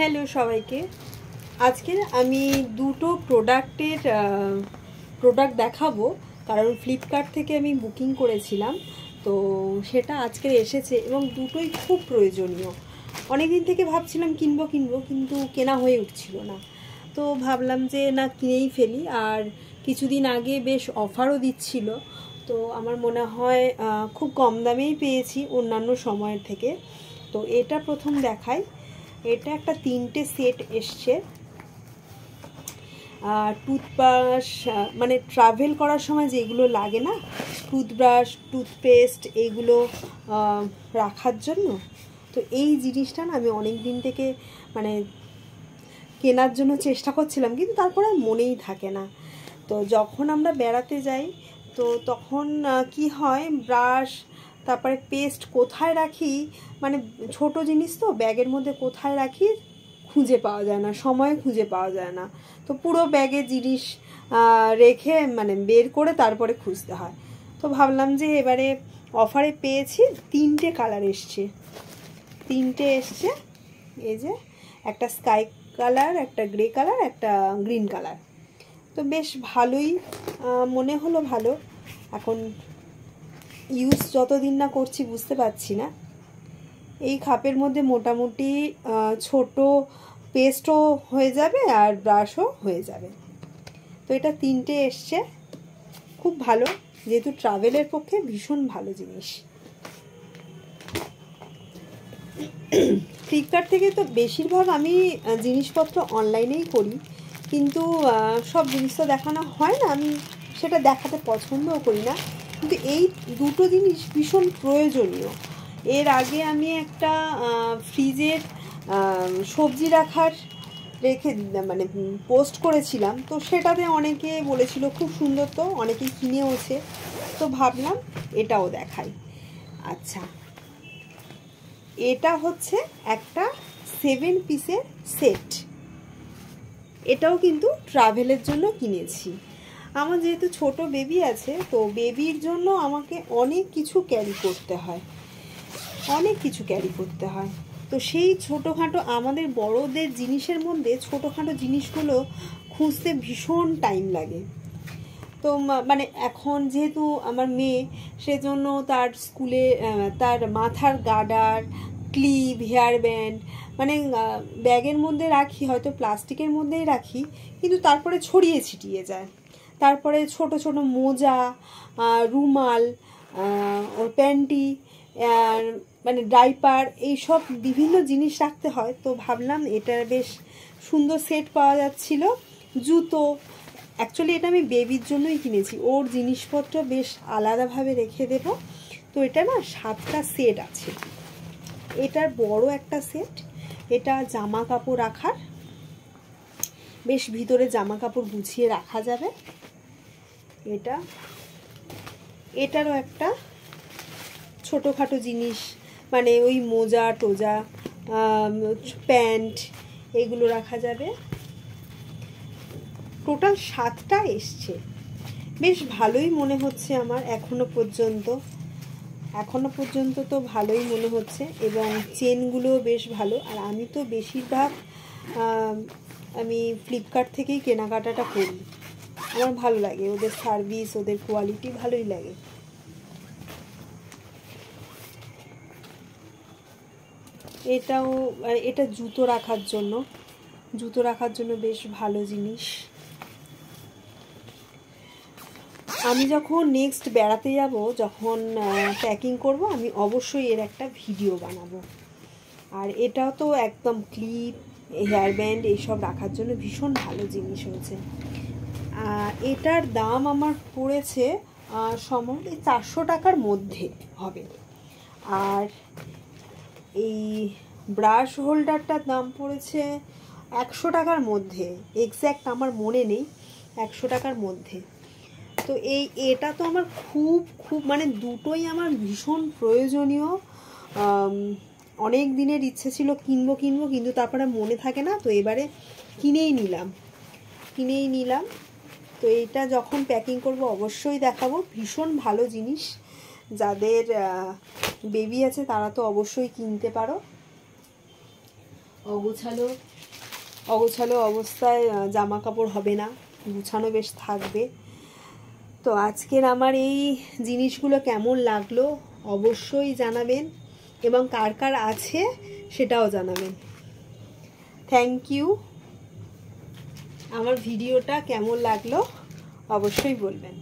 Hello সবাইকে। আজকে আমি দুটো প্রোডাক্ট দেখাবো, কারণ ফ্লিপকার্ট থেকে আমি বুকিং করেছিলাম, তো সেটা আজকে এসেছে এবং দুটোই খুব প্রয়োজনীয়। অনেক দিন থেকে ভাবছিলাম কিনবো কিন্তু কেনা হয়ে উঠছিল না, তো ভাবলাম যে না কিনেই ফেলি। আর কিছুদিন আগে বেশ অফারও দিচ্ছিল, তো আমার মনে হয় খুব কম দামেই পেয়েছি অন্যান্য সময়ের থেকে। তো এটা প্রথম দেখাই। এটা একটা 3টে সেট এসছে। টুথব্রাশ, মানে ট্রাভেল করার সময় যেগুলো লাগে না, টুথব্রাশ, টুথপেস্ট, এইগুলো রাখার জন্য। তো এই জিনিসটা না আমি অনেক দিন থেকে মানে কেনার জন্য চেষ্টা করছিলাম, কিন্তু তারপরে মনেই থাকে না। তো যখন আমরা বেড়াতে যাই তো তখন কি হয়, ব্রাশ তারপরে পেস্ট কোথায় রাখি, মানে ছোট জিনিস তো ব্যাগের মধ্যে কোথায় রাখি খুঁজে পাওয়া যায় না, সময় খুঁজে পাওয়া যায় না। তো পুরো ব্যাগে জিনিস রেখে মানে বের করে তারপরে খুঁজতে হয়। তো ভাবলাম যে এবারে অফারে পেয়েছি, 3টে কালার এসছে। এই যে একটা স্কাই কালার, একটা গ্রে কালার, একটা গ্রিন কালার। তো বেশ ভালোই মনে হলো ভালো। এখন ইউজ যতদিন না করছি বুঝতে পারছি না। এই খাপের মধ্যে মোটামুটি ছোট পেস্টও হয়ে যাবে আর ব্রাশও হয়ে যাবে। তো এটা 3টে এসছে, খুব ভালো, যেহেতু ট্রাভেলের পক্ষে ভীষণ ভালো জিনিস। ফ্লিপকার্ট থেকে তো বেশিরভাগ আমি জিনিসপত্র অনলাইনেই করি, কিন্তু সব জিনিস তো দেখানো হয় না, আমি সেটা দেখাতে পছন্দও করি না। কিন্তু এই দুটো জিনিস ভীষণ প্রয়োজনীয়। এর আগে আমি একটা ফ্রিজের সবজি রেখে মানে পোস্ট করেছিলাম, তো সেটাতে অনেকে বলেছিল খুব সুন্দর, তো অনেকেই কিনেওছে। তো ভাবলাম এটাও দেখাই। আচ্ছা, এটা হচ্ছে একটা 7 পিসের সেট। এটাও কিন্তু ট্রাভেলের জন্য কিনেছি। আমার যেহেতু ছোট বেবি আছে, তো বেবির জন্য আমাকে অনেক কিছু ক্যারি করতে হয়। তো সেই ছোটোখাটো আমাদের বড়দের জিনিসের মধ্যে ছোটোখাটো জিনিসগুলো খুঁজতে ভীষণ টাইম লাগে। তো মানে এখন যেহেতু আমার মেয়ে, সেজন্য তার স্কুলে তার মাথার গার্ডার, ক্লিপ, হেয়ার ব্যান্ড মানে ব্যাগের মধ্যে রাখি, হয়তো প্লাস্টিকের মধ্যেই রাখি, কিন্তু তারপরে ছড়িয়ে ছিটিয়ে যায়। তারপরে ছোট ছোট মোজা, রুমাল, ওর প্যান্টি, মানে ডাইপার, এইসব বিভিন্ন জিনিস রাখতে হয়। তো ভাবলাম এটা বেশ সুন্দর সেট পাওয়া যাচ্ছিল। জুতো, অ্যাকচুয়ালি এটা আমি বেবির জন্যই কিনেছি, ওর জিনিসপত্র বেশ আলাদাভাবে রেখে দেব। তো এটা না 7টা সেট আছে। এটার বড় একটা সেট, এটা জামা কাপড় রাখার, বেশ ভিতরে জামা কাপড় গুছিয়ে রাখা যাবে। এটারও একটা ছোটোখাটো জিনিস, মানে ওই মোজা টোজা, প্যান্ট, এগুলো রাখা যাবে। টোটাল 7টা এসছে। বেশ ভালোই মনে হচ্ছে আমার এখনো পর্যন্ত তো ভালোই মনে হচ্ছে, এবং চেনগুলো বেশ ভালো। আর আমি তো বেশিরভাগ আমি ফ্লিপকার্ট থেকেই কেনাকাটাটা করি, আমার ভালো লাগে, ওদের সার্ভিস, ওদের কোয়ালিটি ভালোই লাগে। এটা জুতো রাখার জন্য বেশ ভালো জিনিস। আমি যখন নেক্সট বেড়াতে যাব, যখন প্যাকিং করব, আমি অবশ্যই এর একটা ভিডিও বানাবো। আর এটাও তো একদম ক্লিপ, হেয়ার ব্যান্ড এইসব রাখার জন্য ভীষণ ভালো জিনিস হয়েছে। এটার দাম আমার পড়েছে সম্ভবত 400 টাকার মধ্যে হবে। আর এই ব্রাশ হোল্ডারটার দাম পড়েছে 100 টাকার মধ্যে, এক্স্যাক্ট আমার মনে নেই, 100 টাকার মধ্যে। তো এটা তো আমার খুব মানে দুটোই আমার ভীষণ প্রয়োজনীয়। অনেক দিনের ইচ্ছে ছিল কিনবো, কিন্তু তারপরে মনে থাকে না, তো এবারে কিনেই নিলাম। তো এইটা যখন প্যাকিং করব অবশ্যই দেখাবো। ভীষণ ভালো জিনিস, যাদের বেবি আছে তারা তো অবশ্যই কিনতে পারো। অগোছালো অগোছালো অবস্থায় জামা কাপড় হবে না, গুছানো বেশ থাকবে। তো আজকের আমার এই জিনিসগুলো কেমন লাগলো অবশ্যই জানাবেন, এবং কার কার আছে সেটাও জানাবেন। Thank you. আমার ভিডিওটা কেমন লাগলো অবশ্যই বলবেন।